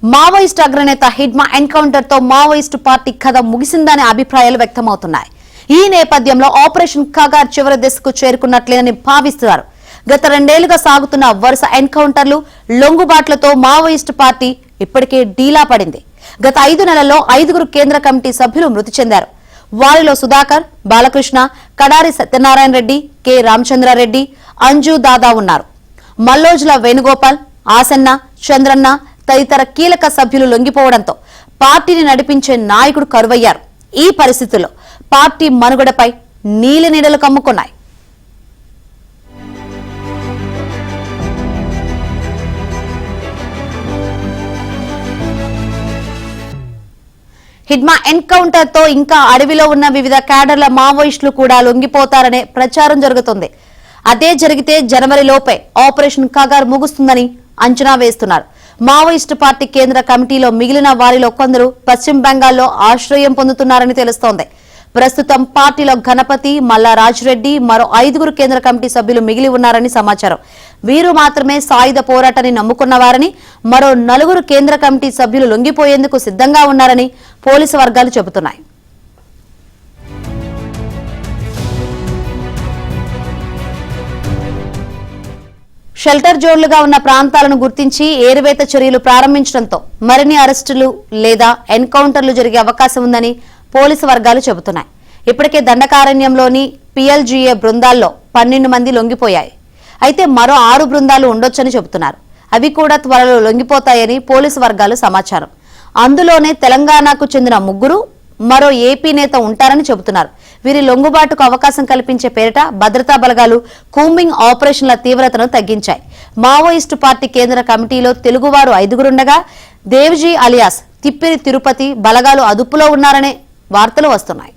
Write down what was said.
Maoist అగ్రనేత Hidma encounter తో Maoist party కథ ముగిసిందనే అభిప్రాయాలు వ్యక్తమవుతున్నాయి. ఈ నేపథ్యంలో ఆపరేషన్ కగార్ చివరి దశకు చేరుకున్నట్లేనని భావిస్తున్నారు. గత 2 ఏళ్లుగా సాగుతున్న వరుస ఎన్కౌంటర్లు, లొంగుబాట్లతో మావోయిస్టు పార్టీ ఇప్పటికే డీలా పడింది. గత 5 నెలల్లో 5గురు కేంద్ర కమిటీ సభ్యులు మృతి చెందారు. వారిలో సుధాకర్, బాలకృష్ణ, కడారి సత్యనారాయణ రెడ్డి, కె రామచంద్రారెడ్డి, అంజు దాదా ఉన్నారు. మల్లోజుల వేణుగోపాల్, ఆసన్న, చంద్రన్న తదితర కీలక సభ్యులు లొంగిపోవడంతో పార్టీని నడిపించే నాయకుడు కరువయ్యారు. ఈ పరిస్థితుల్లో పార్టీ మనుగడపై నీలి నీడలు కమ్ముకున్నాయి. హిడ్మా ఎన్కౌంటర్ తో ఇంకా అడవిలో ఉన్న వివిధ క్యాడర్ల మావోయిస్టులు కూడా లొంగిపోతారనే ప్రచారం జరుగుతుంది. అదే జరిగితే జనవరి లోపే ఆపరేషన్ కగార్ ముగుస్తుందని అంచనా వేస్తున్నారు. మావోయిస్టు పార్టీ కేంద్ర కమిటీలో మిగిలిన వారిలో కొందరు పశ్చిమ బెంగాల్లో ఆశ్రయం పొందుతున్నారని తెలుస్తోంది. ప్రస్తుతం పార్టీలో గణపతి, మల్లా రాజిరెడ్డి, మరో 5గురు కేంద్ర కమిటీ సభ్యులు మిగిలి ఉన్నారని సమాచారం. వీరు మాత్రమే సాయుధ పోరాటాన్ని నమ్ముకున్నవారని, మరో 4గురు కేంద్ర కమిటీ సభ్యులు లొంగిపోయేందుకు సిద్ధంగా ఉన్నారని పోలీసు వర్గాలు చెబుతున్నాయి. షెల్టర్ జోన్లుగా ఉన్న ప్రాంతాలను గుర్తించి ఏరువేత చర్యలు ప్రారంభించడంతో మరిన్ని అరెస్టులు లేదా ఎన్కౌంటర్లు జరిగే అవకాశం ఉందని పోలీసు వర్గాలు చెబుతున్నాయి. ఇప్పటికే దండకారణ్యంలోని పిఎల్జీఏ బృందాల్లో 12 మంది లొంగిపోయాయి. అయితే మరో 6 బృందాలు ఉండొచ్చని చెబుతున్నారు. అవి కూడా త్వరలో లొంగిపోతాయని పోలీసు వర్గాలు సమాచారం. అందులోనే తెలంగాణకు చెందిన 3, మరో ఏపీ నేత ఉంటారని చెబుతున్నారు. వీరి లొంగుబాటుకు అవకాశం కల్పించే పేరిట భద్రతా బలగాలు కూంబింగ్ ఆపరేషన్ల తీవ్రతను తగ్గించాయి. మావోయిస్టు పార్టీ కేంద్ర కమిటీలో తెలుగువారు 5గురుండగా దేవ్జీ అలియాస్ తిప్పిరి తిరుపతి బలగాలు అదుపులో ఉన్నారనే వార్తలు వస్తున్నాయి.